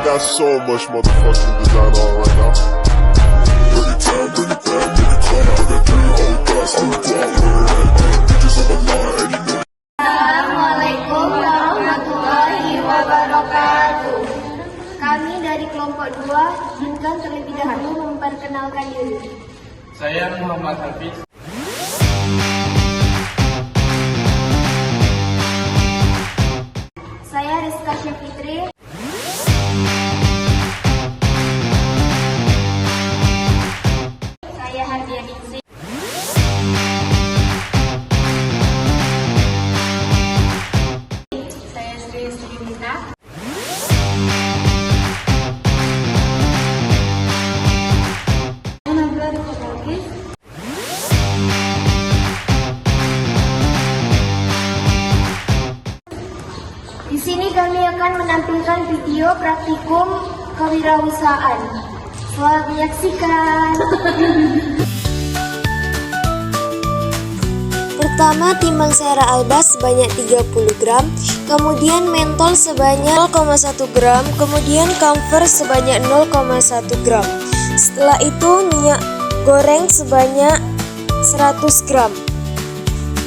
got so much motherfucking design on right now. Bring it down, bring it down, bring it down. I got 3 whole thoughts, I'm bitches on my line, and you know. Assalamualaikum warahmatullahi wabarakatuh. Kami dari kelompok 2 izinkan terlebih dahulu memperkenalkan diri. Saya Muhammad Hafiz. Saya Rizka Syafitri. Saya Hadiah Ningsih. Saya Sri Srimita. Di sini kami akan menampilkan video praktikum kewirausahaan. Selamat menyaksikan. Pertama, timbang Sera Alba sebanyak 30 gram, kemudian mentol sebanyak 0,1 gram, kemudian camphor sebanyak 0,1 gram. Setelah itu minyak goreng sebanyak 100 gram.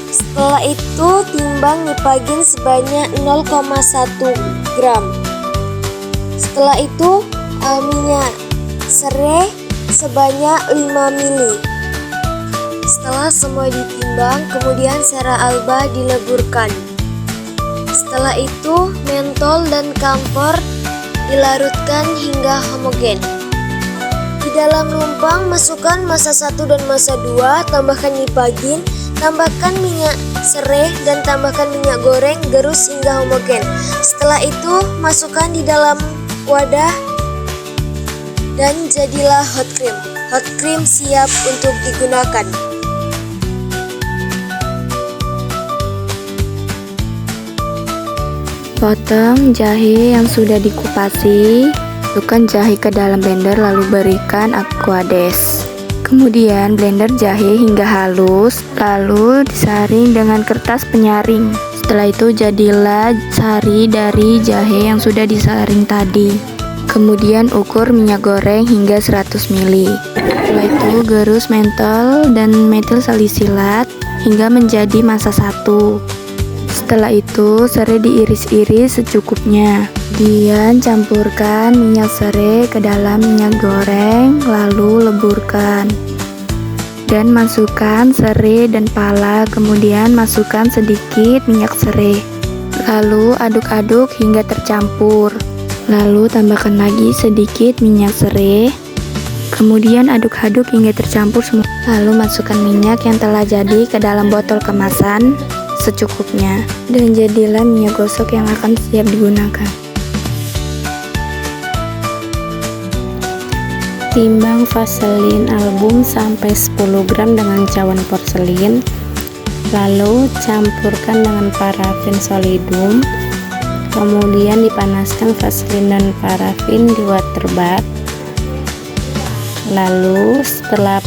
Setelah itu timbang nipagin sebanyak 0,1 gram. Setelah itu minyak serai sebanyak 5 ml. Setelah semua ditimbang, kemudian Sera Alba dileburkan. Setelah itu mentol dan camphor dilarutkan hingga homogen. Di dalam lumpang masukkan massa 1 dan massa 2, tambahkan nipagin, tambahkan minyak serai dan tambahkan minyak goreng, gerus hingga homogen. Setelah itu masukkan di dalam wadah dan jadilah hot cream. Hot cream siap untuk digunakan. Potong jahe yang sudah dikupasi, masukkan jahe ke dalam blender lalu berikan aquades. Kemudian blender jahe hingga halus, lalu disaring dengan kertas penyaring. Setelah itu jadilah sari dari jahe yang sudah disaring tadi. Kemudian ukur minyak goreng hingga 100 ml. Setelah itu gerus mentol dan metil salisilat hingga menjadi massa 1. Setelah itu serai diiris-iris secukupnya. Kemudian campurkan minyak serai ke dalam minyak goreng, lalu leburkan. Dan masukkan serai dan pala, kemudian masukkan sedikit minyak serai. Lalu aduk-aduk hingga tercampur. Lalu tambahkan lagi sedikit minyak serai. Kemudian aduk-aduk hingga tercampur semua. Lalu masukkan minyak yang telah jadi ke dalam botol kemasan secukupnya, dan jadilah minyak gosok yang akan siap digunakan. Timbang vaselin album sampai 10 gram dengan cawan porselin, lalu campurkan dengan parafin solidum, kemudian dipanaskan vaselin dan parafin di water bath. Lalu setelah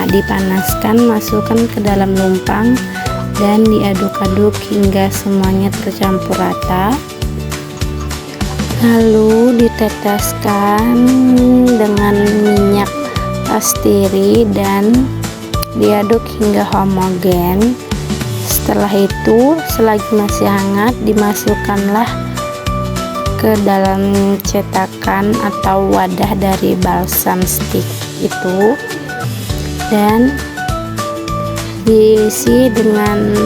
dipanaskan, masukkan ke dalam lumpang dan diaduk-aduk hingga semuanya tercampur rata. Lalu diteteskan dengan minyak pastry dan diaduk hingga homogen. Setelah itu, selagi masih hangat, dimasukkanlah ke dalam cetakan atau wadah dari balsam stick itu dan diisi dengan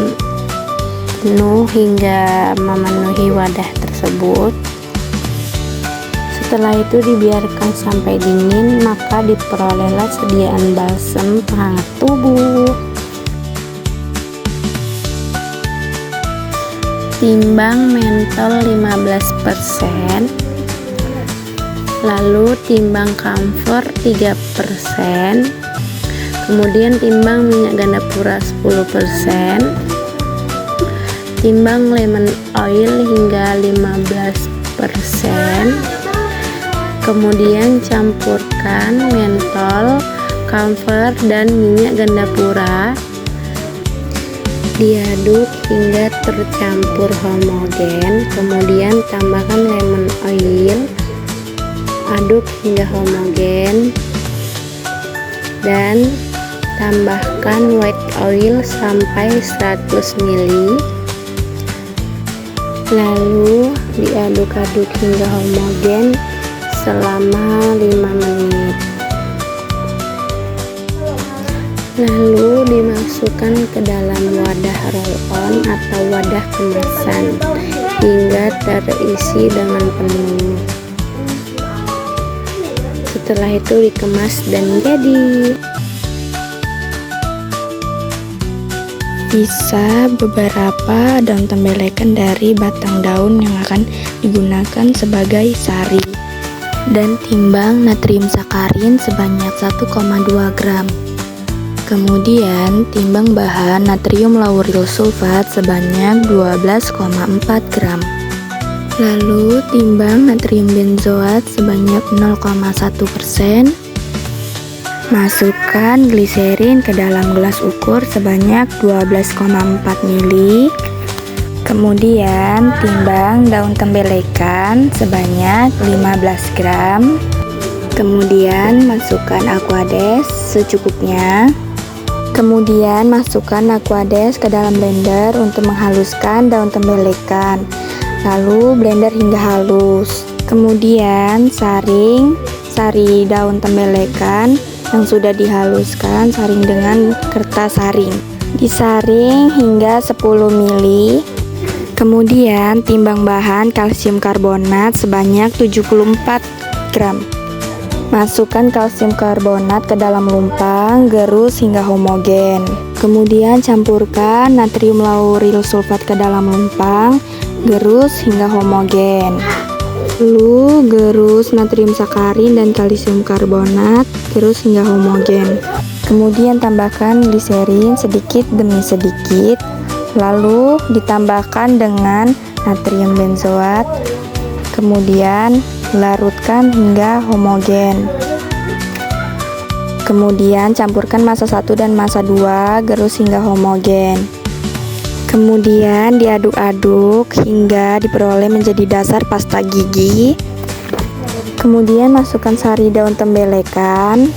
penuh hingga memenuhi wadah tersebut. Setelah itu dibiarkan sampai dingin, maka diperolehlah sediaan balsam penghangat tubuh. Timbang mentol 15%, lalu timbang camphor 3%, kemudian timbang minyak gandapura 10%, timbang lemon oil hingga 15%, kemudian campurkan mentol, camphor dan minyak gandapura, diaduk hingga tercampur homogen, kemudian tambahkan lemon oil, Aduk hingga homogen dan tambahkan white oil sampai 100 ml. Lalu diaduk-aduk hingga homogen selama 5 menit. Lalu dimasukkan ke dalam wadah roll-on atau wadah kemasan hingga terisi dengan penuh. Setelah itu dikemas dan jadi. Sisa beberapa daun tembelekan dari batang daun yang akan digunakan sebagai sari, dan timbang natrium sakarin sebanyak 1,2 gram. Kemudian timbang bahan natrium lauril sulfat sebanyak 12,4 gram. Lalu timbang natrium benzoat sebanyak 0,1%. Masukkan gliserin ke dalam gelas ukur sebanyak 12,4 ml. Kemudian timbang daun tembelekan sebanyak 15 gram. Kemudian masukkan aquades secukupnya. Kemudian masukkan aquades ke dalam blender untuk menghaluskan daun tembelekan. Lalu blender hingga halus. Kemudian saring sari daun tembelekan yang sudah dihaluskan, saring dengan kertas saring. Disaring hingga 10 ml. Kemudian timbang bahan kalsium karbonat sebanyak 74 gram. Masukkan kalsium karbonat ke dalam lumpang, gerus hingga homogen. Kemudian campurkan natrium lauril sulfat ke dalam lumpang, gerus hingga homogen. Lalu gerus natrium sakarin dan kalsium karbonat, gerus hingga homogen. Kemudian tambahkan gliserin sedikit demi sedikit, lalu ditambahkan dengan natrium benzoat. Kemudian larutkan hingga homogen. Kemudian campurkan massa 1 dan massa 2, gerus hingga homogen. Kemudian diaduk-aduk hingga diperoleh menjadi dasar pasta gigi. Kemudian masukkan sari daun tembelekan,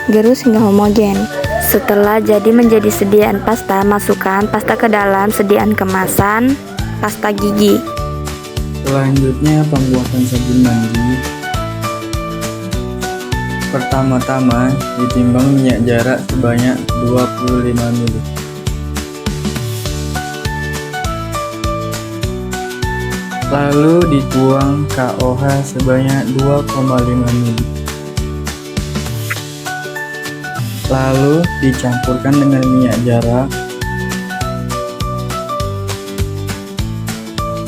gerus hingga homogen. Setelah jadi menjadi sediaan pasta, masukkan pasta ke dalam sediaan kemasan pasta gigi. Selanjutnya pembuatan sabun mandi. Pertama-tama ditimbang minyak jarak sebanyak 25 ml. Lalu dituang KOH sebanyak 2,5 ml. Lalu dicampurkan dengan minyak jarak.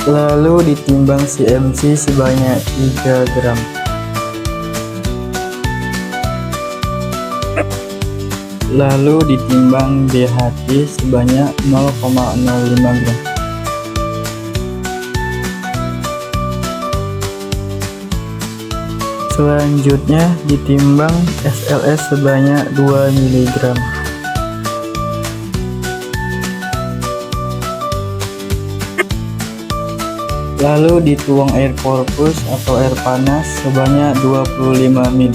Lalu ditimbang CMC sebanyak 3 gram. Lalu ditimbang DHT sebanyak 0,05 gram. Selanjutnya ditimbang SLS sebanyak 2 mg. Lalu dituang air korpus atau air panas sebanyak 25 ml.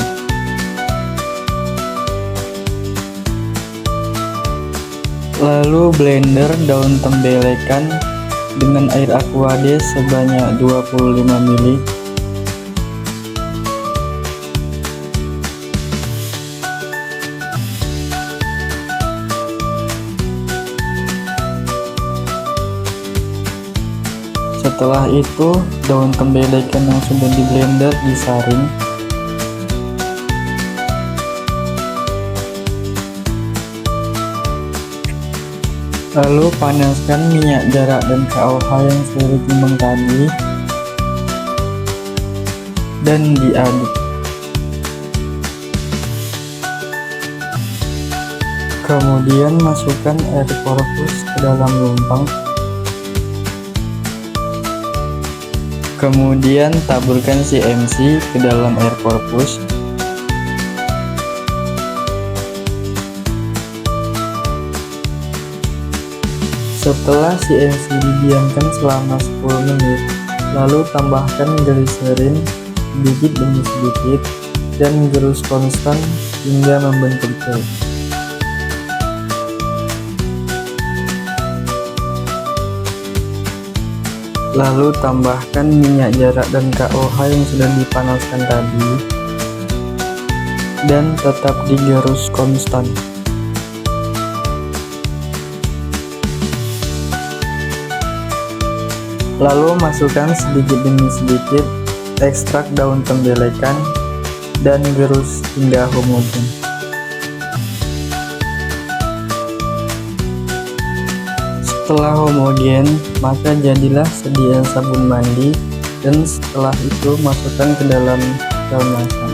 Lalu blender daun tembelekan dengan air aquades sebanyak 25 ml. Setelah itu, daun tembelekan yang sudah di blender disaring. Lalu panaskan minyak jarak dan KOH yang sudah ditimbang tadi dan diaduk. Kemudian masukkan air korpus ke dalam lumpang. Kemudian taburkan CMC ke dalam air korpus. Setelah CMC didiamkan selama 10 menit, lalu tambahkan gliserin sedikit demi sedikit dan gerus konstan hingga membentuk gel. Lalu tambahkan minyak jarak dan KOH yang sudah dipanaskan tadi dan tetap digerus konstan. Lalu masukkan sedikit demi sedikit ekstrak daun tembelekan dan gerus hingga homogen. Setelah homogen, maka jadilah sediaan sabun mandi dan setelah itu masukkan ke dalam kemasan.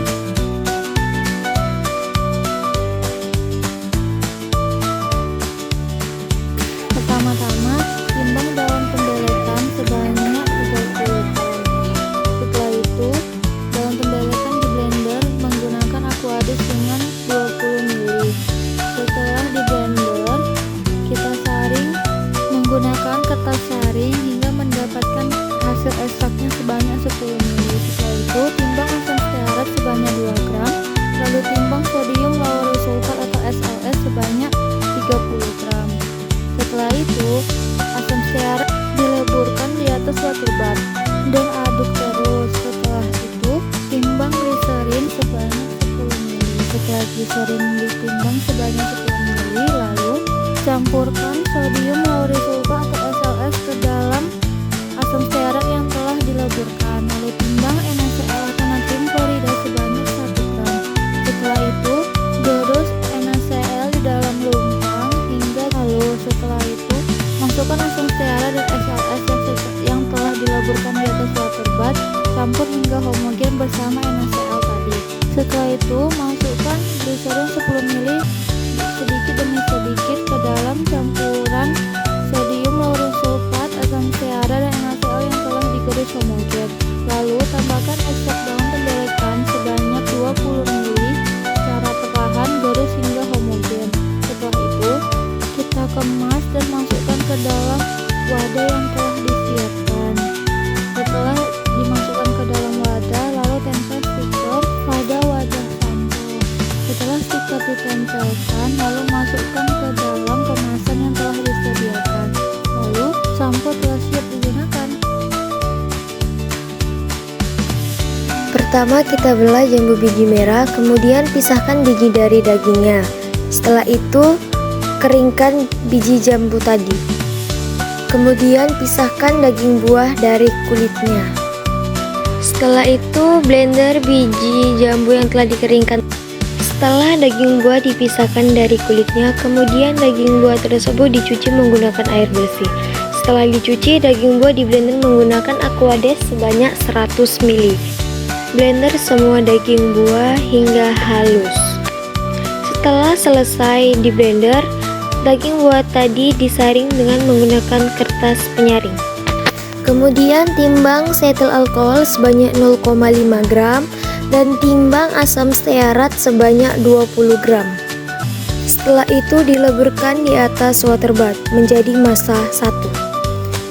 Pertama-tama, timbang daun tembelekan sebanyak 30 gram. Setelah itu, daun tembelekan di blender menggunakan Aquades dengan 20 ml. Setelah di blender, kita saring menggunakan kertas saring hingga mendapatkan hasil ekstraknya sebanyak 10 ml. Setelah itu, timbang asam stearat sebanyak 2 gram, lalu timbang sodium lauryl sulfat atau SLS sebanyak 30 gram. Setelah itu, asam stearat dileburkan di atas water bath dan aduk terus. Setelah itu, timbang gliserin sebanyak 10 ml. Setelah gliserin ditimbang sebanyak 10 ml, lalu campurkan sodium lauryl sulfat atau SLS ke dalam asam stearat yang telah dileburkan. Lalu timbang NaCl atau natrium klorida sebanyak 1 gram. Setelah itu, gerus NaCl di dalam lumpang hingga halus. Setelah itu, masukkan asam stearat dan SLS yang telah dileburkan di atas water bath, campur hingga homogen bersama NaCl tadi. Setelah itu, masukkan gliserin 10 ml sedikit demi sedikit ke dalam campuran sodium lauryl sulfat, asam stearat, dan NaCl yang telah digerus homogen. Lalu tambahkan ekstrak daun tembelekan sebanyak 20 ml secara perlahan, gerus hingga homogen. Setelah itu, kita kemas dan masukkan ke dalam wadah yang telah disiapkan. Setelah dimasukkan ke dalam wadah, lalu tempel stiker pada wadah sampel. Setelah stiker ditempelkan, lalu masukkan ke dalam kemasan yang telah disediakan. Lalu sampel telah siap digunakan. Pertama kita belah jambu biji merah, kemudian pisahkan biji dari dagingnya. Setelah itu keringkan biji jambu tadi. Kemudian pisahkan daging buah dari kulitnya. Setelah itu blender biji jambu yang telah dikeringkan. Setelah daging buah dipisahkan dari kulitnya, kemudian daging buah tersebut dicuci menggunakan air bersih. Setelah dicuci, daging buah di blender menggunakan Aquades sebanyak 100 ml. Blender semua daging buah hingga halus. Setelah selesai di blender, daging buah tadi disaring dengan menggunakan kertas penyaring. Kemudian timbang setil alkohol sebanyak 0,5 gram dan timbang asam stearat sebanyak 20 gram. Setelah itu dileburkan di atas water bath menjadi massa 1.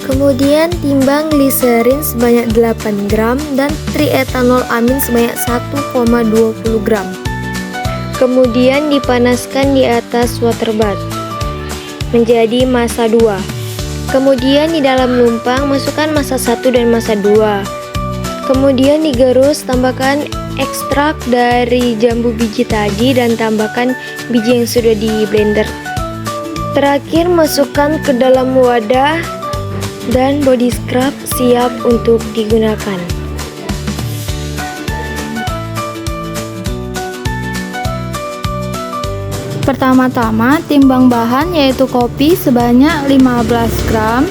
Kemudian timbang gliserin sebanyak 8 gram dan trietanol amin sebanyak 1,20 gram. Kemudian dipanaskan di atas water bath menjadi massa 2. Kemudian di dalam lumpang masukkan massa 1 dan massa 2. Kemudian digerus, tambahkan ekstrak dari jambu biji tadi dan tambahkan biji yang sudah di blender. Terakhir masukkan ke dalam wadah dan body scrub siap untuk digunakan. Pertama-tama timbang bahan yaitu kopi sebanyak 15 gram.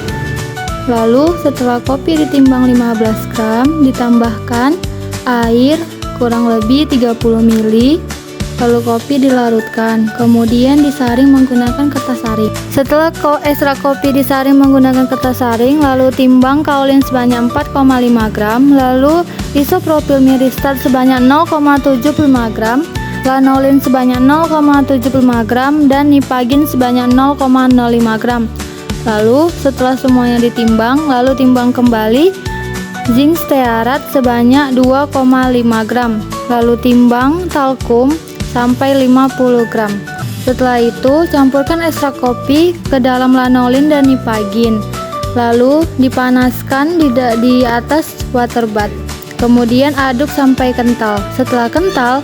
Lalu setelah kopi ditimbang 15 gram, ditambahkan air kurang lebih 30 ml. Lalu kopi dilarutkan, kemudian disaring menggunakan kertas saring. Setelah ekstrak kopi disaring menggunakan kertas saring, lalu timbang kaolin sebanyak 4,5 gram, lalu isopropyl myristat sebanyak 0,75 gram, lanolin sebanyak 0,75 gram, dan nipagin sebanyak 0,05 gram. Lalu setelah semuanya ditimbang, lalu timbang kembali zinc stearat sebanyak 2,5 gram, lalu timbang talkum sampai 50 gram. Setelah itu, campurkan ekstrak kopi ke dalam lanolin dan nipagin, lalu dipanaskan di atas water bath. Kemudian aduk sampai kental. Setelah kental,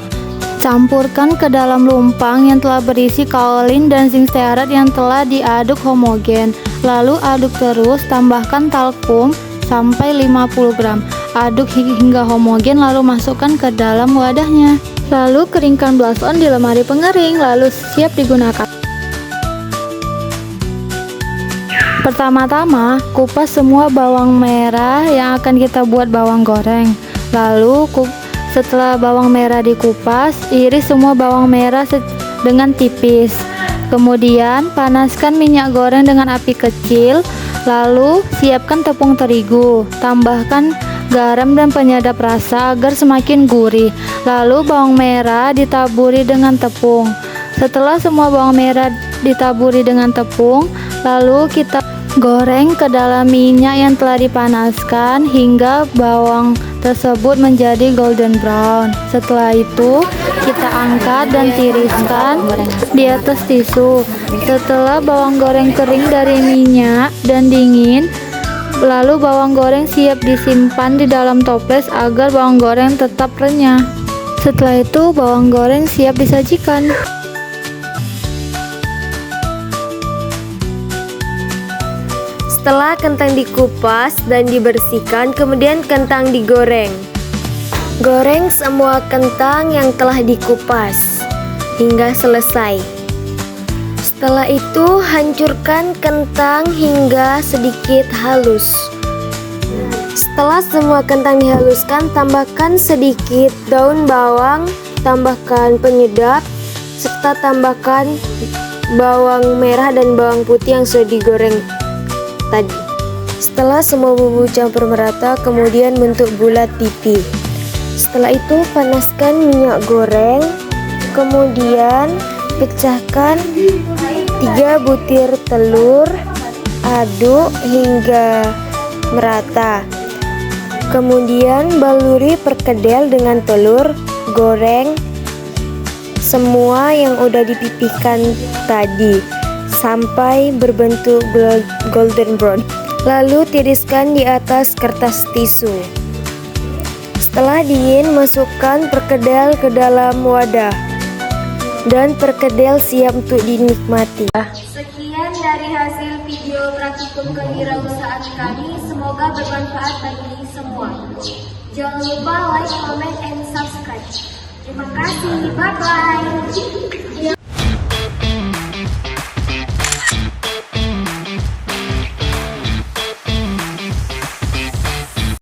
campurkan ke dalam lumpang yang telah berisi kaolin dan zinc stearat yang telah diaduk homogen. Lalu aduk terus, tambahkan talkum sampai 50 gram. Aduk hingga homogen lalu masukkan ke dalam wadahnya. Lalu keringkan blush on di lemari pengering, lalu siap digunakan. Pertama-tama, kupas semua bawang merah yang akan kita buat bawang goreng. Lalu setelah bawang merah dikupas, iris semua bawang merah dengan tipis. Kemudian panaskan minyak goreng dengan api kecil. Lalu siapkan tepung terigu. Tambahkan garam dan penyedap rasa agar semakin gurih. Lalu bawang merah ditaburi dengan tepung. Setelah semua bawang merah ditaburi dengan tepung, lalu kita goreng ke dalam minyak yang telah dipanaskan hingga bawang tersebut menjadi golden brown. Setelah itu kita angkat dan tiriskan di atas tisu. Setelah bawang goreng kering dari minyak dan dingin, lalu bawang goreng siap disimpan di dalam toples agar bawang goreng tetap renyah. Setelah itu bawang goreng siap disajikan. Setelah kentang dikupas dan dibersihkan, kemudian kentang digoreng. Goreng semua kentang yang telah dikupas hingga selesai. Setelah itu hancurkan kentang hingga sedikit halus. Setelah semua kentang dihaluskan, tambahkan sedikit daun bawang, tambahkan penyedap, serta tambahkan bawang merah dan bawang putih yang sudah digoreng tadi. Setelah semua bumbu campur merata, kemudian bentuk bulat pipi. Setelah itu panaskan minyak goreng, kemudian pecahkan 3 butir telur, aduk hingga merata. Kemudian baluri perkedel dengan telur, goreng semua yang udah dipipihkan tadi sampai berbentuk golden brown. Lalu tiriskan di atas kertas tisu. Setelah dingin, masukkan perkedel ke dalam wadah dan perkedel siap untuk dinikmati. Sekian dari hasil video praktikum kewirausahaan kami. Semoga bermanfaat bagi semua. Jangan lupa like, comment, and subscribe. Terima kasih. Bye-bye.